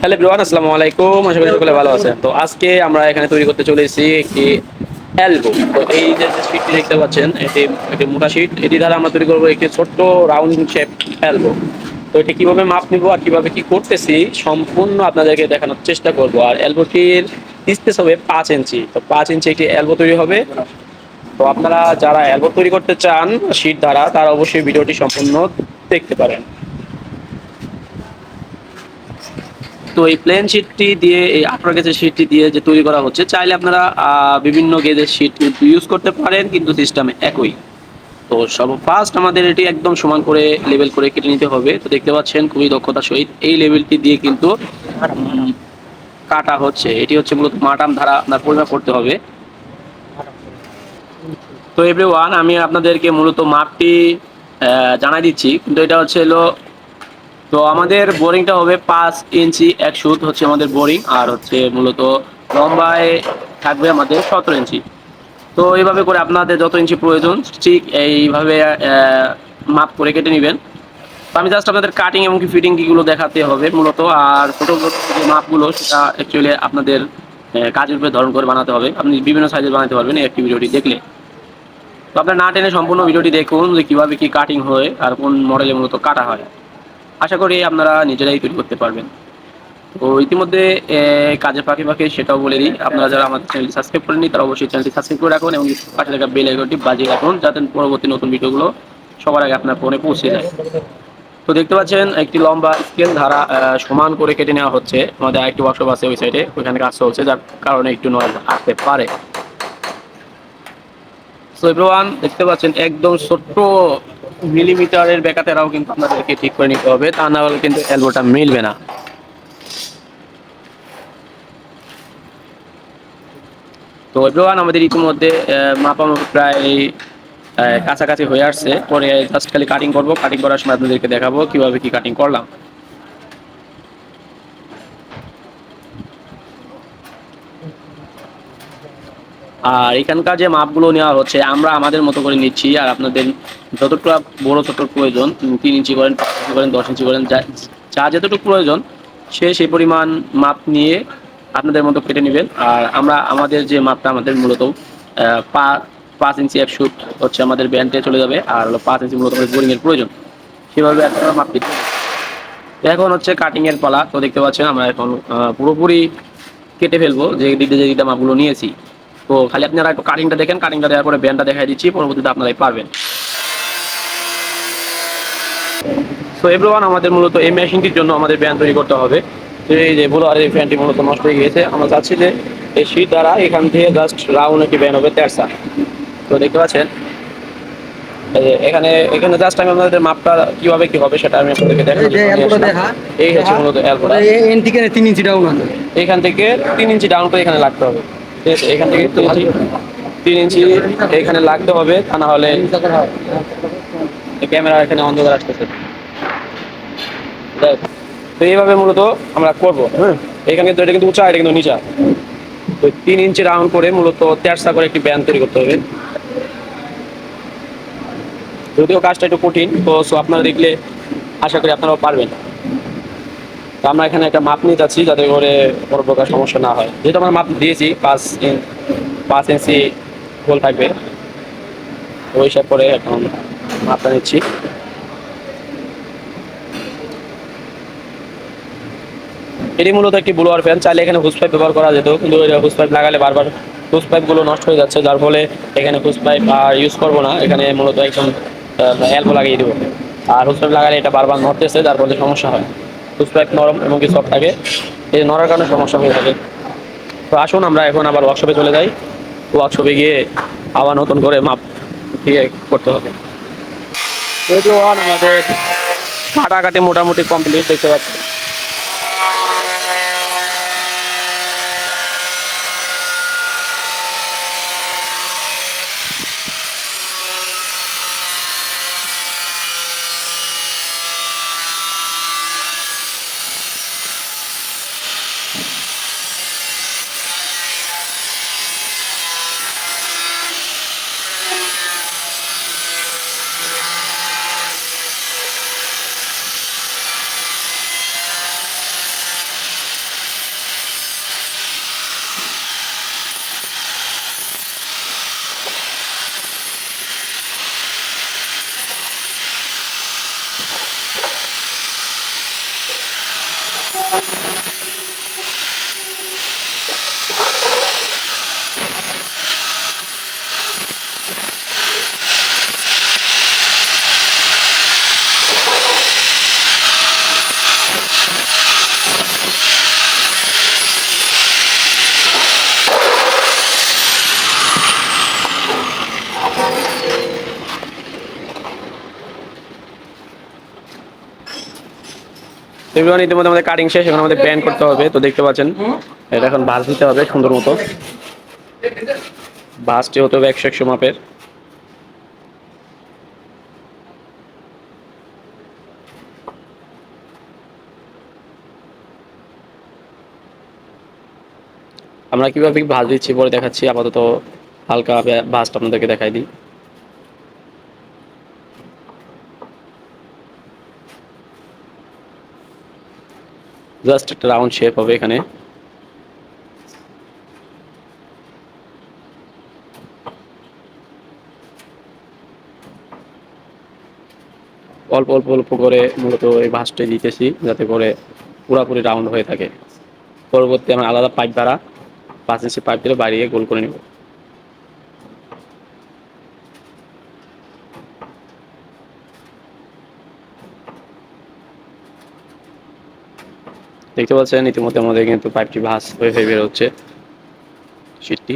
Hello everyone, আসসালামু আলাইকুম। আশা করি সকলে ভালো আছেন। তো আজকে আমরা এখানে তৈরি করতে চলেছি একটি এলবো। তো এই যে শীটটি দেখতে পাচ্ছেন, এটি একটি মোটা শীট। এটি দ্বারা আমরা তৈরি করবো একটি ছোট্ট রাউন্ড শেপ এলবো। তো এটি কিভাবে মাপ নিব আর কিভাবে কি করতেছি সম্পূর্ণ আপনাদেরকে দেখানোর চেষ্টা করব। আর এলবোটির স্পেস হবে 5 ইঞ্চি। তো 5 ইঞ্চি একটি এলবো তৈরি হবে। তো আপনারা যারা এলবো তৈরি করতে চান শীট দ্বারা, তারা অবশ্যই ভিডিওটি সম্পূর্ণ দেখতে পারেন। তো এই প্লেন শিটটি দিয়ে, এই 18 গেজের শিটটি দিয়ে যে তৈরি করা হচ্ছে, চাইলে আপনারা বিভিন্ন গেজের শিট ইউজ করতে পারেন, কিন্তু সিস্টেম একই। তো ফার্স্ট আমাদের এটি একদম সমান করে লেবেল করে কেটে নিতে হবে। তো দেখতে পাচ্ছেন খুবই দক্ষতার সহিত এই লেবেলটি দিয়ে কিন্তু কাটা হচ্ছে। এটি হচ্ছে মূলত মাটাম ধারা আপনার পরিমাপ করতে হবে। তো এভরিওয়ান, আমি আপনাদেরকে মূলত মাপটি জানাই দিচ্ছি, কিন্তু এটা হচ্ছে হলো, তো আমাদের বোরিংটা হবে 5 ইঞ্চি, 1 সুত হচ্ছে আমাদের বোরিং। আর হচ্ছে মূলত লম্বায় থাকবে আমাদের 17 ইঞ্চি। তো এইভাবে করে আপনাদের যত ইঞ্চি প্রয়োজন ঠিক এইভাবে মাপ করে কেটে নেবেন। তো আমি জাস্ট আপনাদের কাটিং এবং কি ফিটিং কিগুলো দেখাতে হবে মূলত। আর ছোটো যে মাপগুলো সেটা অ্যাকচুয়ালি আপনাদের কাজের উপরে ধরন করে বানাতে হবে। আপনি বিভিন্ন সাইজের বানাতে পারবেন এই একটি ভিডিওটি দেখলে। তো আপনার না টেনে সম্পূর্ণ ভিডিওটি দেখুন যে কীভাবে কী কাটিং হয় আর কোন মডেলে মূলত কাটা হয়। আশা করি আপনারা নিজেরাই তৈরি করতে পারবেন। তো ইতিমধ্যে কাজের ফাঁকে ফাঁকে সেটাও বলে দিই, আপনারা যারা আমাদের চ্যানেলটি সাবস্ক্রাইব করেননি তারা অবশ্যই চ্যানেলটি সাবস্ক্রাইব করে রাখুন এবং পাশে থাকা বেল আইকনটি বাজিয়ে রাখুন, যাতে পরবর্তী নতুন ভিডিওগুলো সবার আগে আপনার ফোনে পৌঁছে যায়। তো দেখতে পাচ্ছেন একটি লম্বা স্কেল ধারা সমান করে কেটে নেওয়া হচ্ছে। আমাদের আরেকটি ওয়ার্কশপ আছে ওই সাইডে, ওইখানে কাজ চলছে, যার কারণে একটু নয়েজ আসতে পারে। সো এভরিওয়ান, দেখতে পাচ্ছেন একদম ছোট্ট মিলিমিটারের বেকাতেরাও কিন্তু আপনাদেরকে ঠিক করে নিতে হবে, তা না হলে কিন্তু এলবোটা মিলবে না। তো এভরিওয়ান, আমাদের ইতিমধ্যে মাপামাপি প্রায় কাছাকাছি হয়ে আসছে। পরে জাস্ট খালি কাটিং করব। কাটিং করার সময় আপনাদেরকে দেখাবো কিভাবে কি কাটিং করলাম। আর এখানকার যে মাপগুলো নেওয়া হচ্ছে আমরা আমাদের মতো করে নিচ্ছি। আর আপনাদের যতটুকু বড় ছোট প্রয়োজন, 3 ইঞ্চি করেন, 5 ইঞ্চি করেন, 10 ইঞ্চি করেন, যা যা যতটুকু প্রয়োজন সে সেই পরিমাণ মাপ নিয়ে আপনাদের মতো কেটে নেবেন। আর আমরা আমাদের যে মাপটা আমাদের মূলত 5 ইঞ্চি 1 সুত হচ্ছে আমাদের ব্যান্ডে চলে যাবে। আর হলো 5 ইঞ্চি মূলত আমাদের বোরিংয়ের প্রয়োজন, সেভাবে একটা মাপ দিতে হবে। এখন হচ্ছে কাটিংয়ের পালা। তো দেখতে পাচ্ছেন আমরা এখন পুরোপুরি কেটে ফেলবো যে দিকটা মাপগুলো নিয়েছি। তো খালি আপনারা একটু কাটিংটা দেখেন, কাটিংটা দেওয়ার পরে ব্যান্ডটা দেখাই দিচ্ছি, পরবর্তীতে আপনারাই পারবেন। তো এভরিওয়ান, আমাদের মূলত এই মেশিনটির জন্য আমাদের ব্যান্ড তৈরি করতে হবে। এই যে বলো, আর এই ফ্যানটি মূলত নষ্ট হয়ে গিয়েছে। আমরা চাচ্ছি যে এই শীট দ্বারা এখান থেকে জাস্ট রাউন্ড একটি ব্যান্ড হবে 13টা। তো দেখতে পাচ্ছেন এখানে এখানে জাস্ট আমি আপনাদের মাপটা কিভাবে কি হবে সেটা আমি আপনাদেরকে দেখানোর জন্য নিয়ে আসলাম। এই হচ্ছে মূলত এলবোটা। এন থেকে 3 ইঞ্চি ডাউন আছে। এখান থেকে 3 ইঞ্চি ডাউন করে এখানে লাগতে হবে। ঠিক আছে, এখান থেকে 3 ইঞ্চি এখানে লাগতে হবে, তা না হলে ক্যামেরা এখানে অন্ধকার আসতেছে। তো এইভাবে মূলত আমরা করবো। হ্যাঁ, এখানে কিন্তু এটা কিন্তু উঁচা, এটা কিন্তু নিচা। তো 3 ইঞ্চি রাউন্ড করে মূলত 13টা করে একটি ব্যান্ড তৈরি করতে হবে। যদিও কাজটা একটু কঠিন, তো আপনারা দেখলে আশা করি আপনারাও পারবেন। তো আমরা এখানে একটা মাপ নিয়ে যাচ্ছি যাতে করে বড় প্রকার সমস্যা না হয়। যেহেতু আমরা মাপ দিয়েছি 5 ইঞ্চি গোল থাকবে, ওই হিসাব করে এখন মাপটা নিচ্ছি। এটি মূলত একটি ব্লোয়ার ফ্যান। চাইলে এখানে হুস পাইপ ব্যবহার করা যেত, কিন্তু হুস পাইপ লাগালে বারবার হুস পাইপগুলো নষ্ট হয়ে যাচ্ছে, যার ফলে এখানে হুস পাইপ আর ইউজ করবো না। এখানে মূলত একদম এলবো লাগিয়ে দেবো। আর হুস পাইপ লাগালে এটা বারবার নড়তেছে, যার ফলে সমস্যা হয়। হুস পাইপ নরম এবং কি সফট থাকে, এই নড়ার কারণে সমস্যা হয়ে থাকে। তো আসুন আমরা এখন আবার ওয়ার্কশপে চলে যাই। ওয়ার্কশপে গিয়ে আবার নতুন করে মাপ দিয়ে করতে হবে। আমাদের কাটাকাটি মোটামুটি কমপ্লিট, দেখতে পাচ্ছি। এগুলো ইতিমধ্যে আমাদের কাটিং শেষ, এখন আমাদের ব্যান্ড করতে হবে। তো দেখতে পাচ্ছেন এটা এখন ভাঁজ দিতে হবে সুন্দর মতো। ভাঁজটি হতে হবে 100 মাপের। আমরা কিভাবে ভাঁজ দিচ্ছি পরে দেখাচ্ছি, আপাতত হালকা ভাঁজটা আপনাদেরকে দেখাই দিই। জাস্ট একটা রাউন্ড শেপ হবে এখানে। অল্প অল্প অল্প করে মূলত এই ভাঁজটা দিতেছি যাতে করে পুরোপুরি রাউন্ড হয়ে থাকে। পরবর্তী আমরা আলাদা পাইপ দ্বারা 5 ইঞ্চি পাইপ দিয়ে বাড়িয়ে গোল করে নেব। দেখতে পাচ্ছেন ইতিমধ্যে আমাদের কিন্তু পাইপটি ভাঁজ হয়ে বের হচ্ছে শীটটি।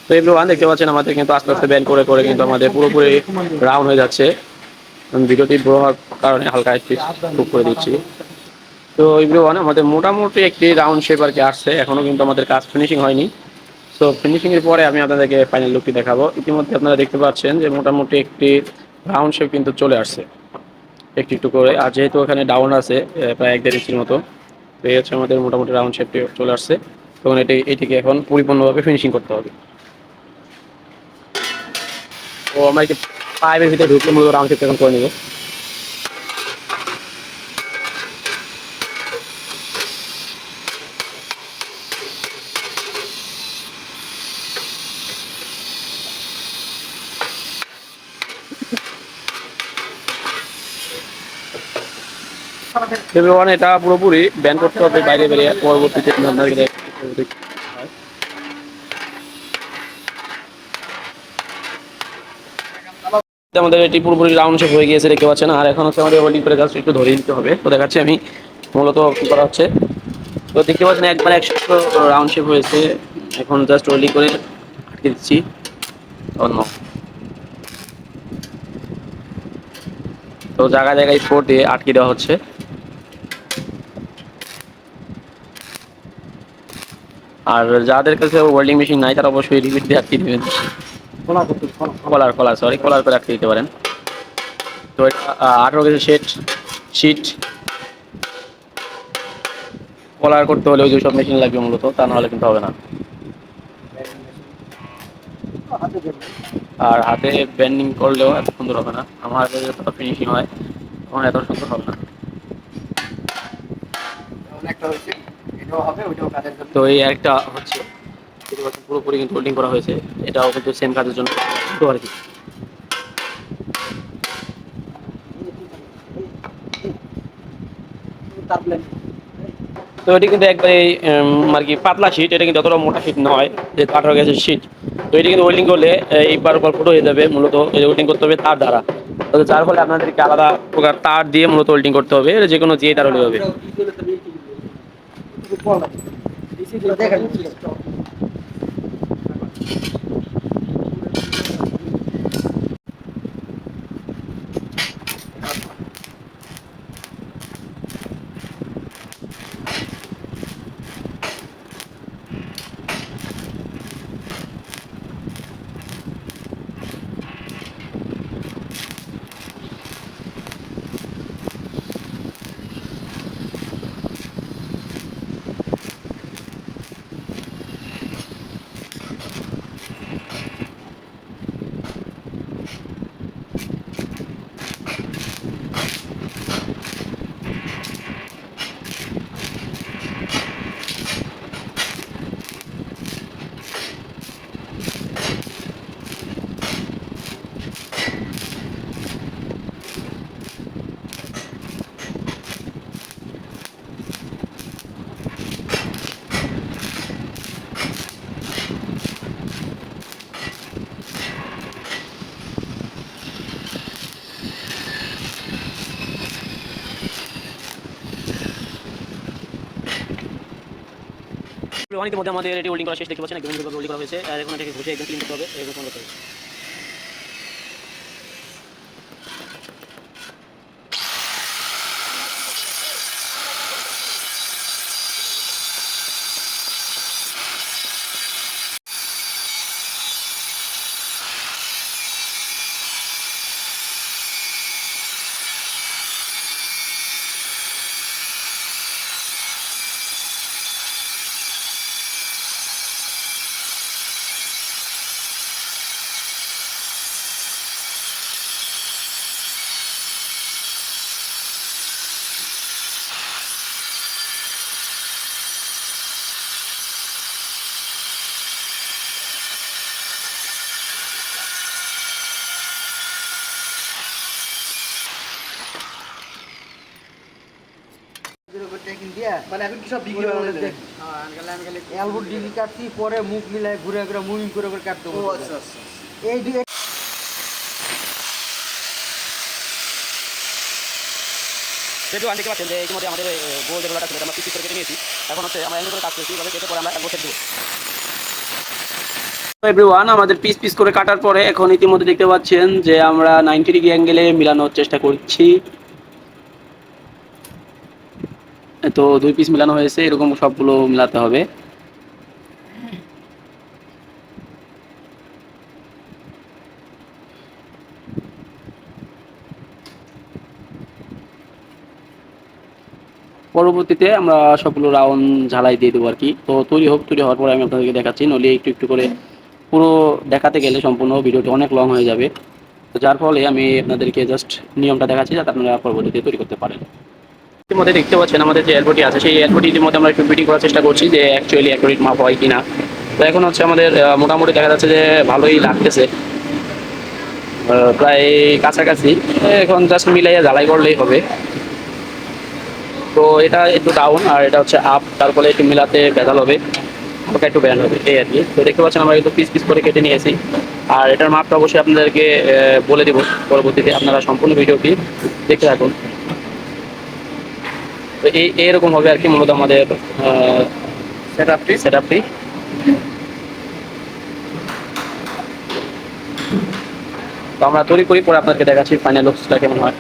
তো এভরিওয়ান দেখতে পাচ্ছেন আমাদের কিন্তু আস্তে আস্তে ব্যান্ড করে করে কিন্তু আমাদের পুরোপুরি রাউন্ড হয়ে যাচ্ছে। ভিডিওটি বড় হওয়ার কারণে হালকা একটু খুব করে দিচ্ছি। তো এভরিওয়ান আমাদের মোটামুটি একটি রাউন্ড শেপ আর কি আসছে, এখনো কিন্তু আমাদের কাজ ফিনিশিং হয়নি। সো ফিনিশিং এর পরে আমি আপনাদেরকে ফাইনাল লুকটি দেখাবো। ইতিমধ্যে আপনারা দেখতে পাচ্ছেন যে মোটামুটি একটি রাউন্ড শেপ কিন্তু চলে আসছে একটু একটু করে। আর যেহেতু এখানে ডাউন আছে প্রায় 1-1.5 ইঞ্চির মতো, তো এই হচ্ছে আমাদের মোটামুটি রাউন্ড শেপটি চলে আসছে। তখন এটিকে এখন পরিপূর্ণভাবে ফিনিশিং করতে হবে। তো আমরা একটি পাইপের ভিতরে ঢুকলে মূলত রাউন্ড শেপটা এখন করে নেব। এভরিওয়ান এটা পুরোপুরি ব্যান্ড করতে হবে বাইরে বেরিয়ে, পরবর্তীতে আপনাদেরকে আমাদের এটি পুরোপুরি রাউন্ড শেপ হয়ে গিয়েছে দেখতে পাচ্ছেন। আর এখন হচ্ছে আমাদের হোল্ডিং করে জাস্ট একটু ধরে দিতে হবে। তো দেখাচ্ছি আমি মূলত কি করা হচ্ছে। তো দেখতে পাচ্ছেন একবার 100 রাউন্ড শেপ হয়েছে। এখন জাস্ট হোল্ডিং করে আটকে দিচ্ছি অন্য। তো জায়গায় জায়গায় স্পোর্ট দিয়ে আটকে দেওয়া হচ্ছে। আর যাদের কাছে ওয়েল্ডিং মেশিন নাই তারা অবশ্যই রিপিট দিয়ে আটকে দেবেন। কলার করে আটকে দিতে পারেন। তো এটা 18 কেজি শিট কলার করতে হলে ওই যে সব মেশিন লাগবে মূলত, তা না হলে কিন্তু হবে না। আর হাতে ব্যান্ডিং করলেও এত সুন্দর হবে না, আমার হাতে যতটা ফিনিশিং হয় তখন এত সুন্দর হবে না। তো এই একটা হচ্ছে পুরোপুরি কিন্তু হোল্ডিং করা হয়েছে, এটাও কিন্তু সেম কাজের জন্য তো আর কি। তো এটি কিন্তু একবারে আর কি পাতলা শীট, এটা কিন্তু অতটা মোটা শীট নয়, যে 18 গ্যাসের শীট। তো এটি কিন্তু ওয়েল্ডিং করলে এইবার উপর ফুটো হয়ে যাবে। মূলত ওয়েল্ডিং করতে হবে তার দ্বারা, তো যার ফলে আপনাদেরকে আলাদা প্রকার তার দিয়ে মূলত ওয়েল্ডিং করতে হবে, যে কোনো দিয়ে তার হলে হবে। অনেকের মধ্যে আমাদের এটি ওল্ডিং করা শেষ দেখতে পাচ্ছেন, একদম সুন্দরভাবে ওল্ডিং করা হয়েছে। আর এখন এটাকে ঘষে একদম ক্লিন করতে হবে, এরকম করতে হবে। মানে এখন কি সব ডিগ্রি এলবোর ডিগ্রি কাটছি, পরে মুখ মিলাই ঘুরে ঘুরে মুভিং করে করে কাটতে হবে। আচ্ছা আচ্ছা। এই যেহেতু দেখতে পাচ্ছেন যে ইতিমধ্যে আমাদের গোল যেগুলো ছিল আমরা পিস করে কেটে নিয়েছি। এখন হচ্ছে আমরা এমনি করে কাজ করছি, এভাবে কেটে পরে আমরা বসে দেবো। এভরিওয়ান, আমাদের পিস পিস করে কাটার পরে এখন ইতিমধ্যে দেখতে পাচ্ছেন যে আমরা 90 ডিগ্রি অ্যাঙ্গেলে মিলানোর চেষ্টা করছি। তো 2 পিস মিলানো হয়েছে, এরকম সবগুলো মিলাতে হবে। পরবর্তীতে আমরা সবগুলো রাউন্ড ঝালাই দিয়ে দেবো আর কি। তো তৈরি হওয়ার পরে আমি আপনাদেরকে দেখাচ্ছি, নইলে একটু একটু করে পুরো দেখাতে গেলে সম্পূর্ণ ভিডিওটা অনেক লং হয়ে যাবে। তো যার ফলে আমি আপনাদেরকে জাস্ট নিয়মটা দেখাচ্ছি, যাতে আপনারা পরবর্তীতে তৈরি করতে পারেন। ইতিমধ্যে দেখতে পাচ্ছেন আমাদের যে এয়ারপোর্টটি আছে, সেই এয়ারপোর্টটি ইতিমধ্যে আমরা একটু ফিটিং করার চেষ্টা করছি যে অ্যাকচুয়ালি অ্যাকুরেট মাপ হয় কিনা। তো এখন হচ্ছে আমাদের মোটামুটি দেখা যাচ্ছে যে ভালোই লাগতেছে, প্রায় কাছাকাছি। এখন জাস্ট মিলাইয়া ঝালাই করলেই হবে। তো এটা একটু ডাউন আর এটা হচ্ছে আপ, তার ফলে একটু মিলাতে ভেজাল হবে, ওটা একটু ব্যান্ড হবে এই আর কি। তো দেখতে পাচ্ছেন আমরা একটু পিস পিস করে কেটে নিয়েছি। আর এটার মাপটা অবশ্যই আপনাদেরকে বলে দিব পরবর্তীতে, আপনারা সম্পূর্ণ ভিডিওটি দেখতে থাকুন। তো এইরকম হবে আর কি মূলত আমাদের সেটআপটি। তো আমরা তৈরি করি, পরে আপনাদেরকে দেখাচ্ছি ফাইনাল লুকসটা কেমন হয়।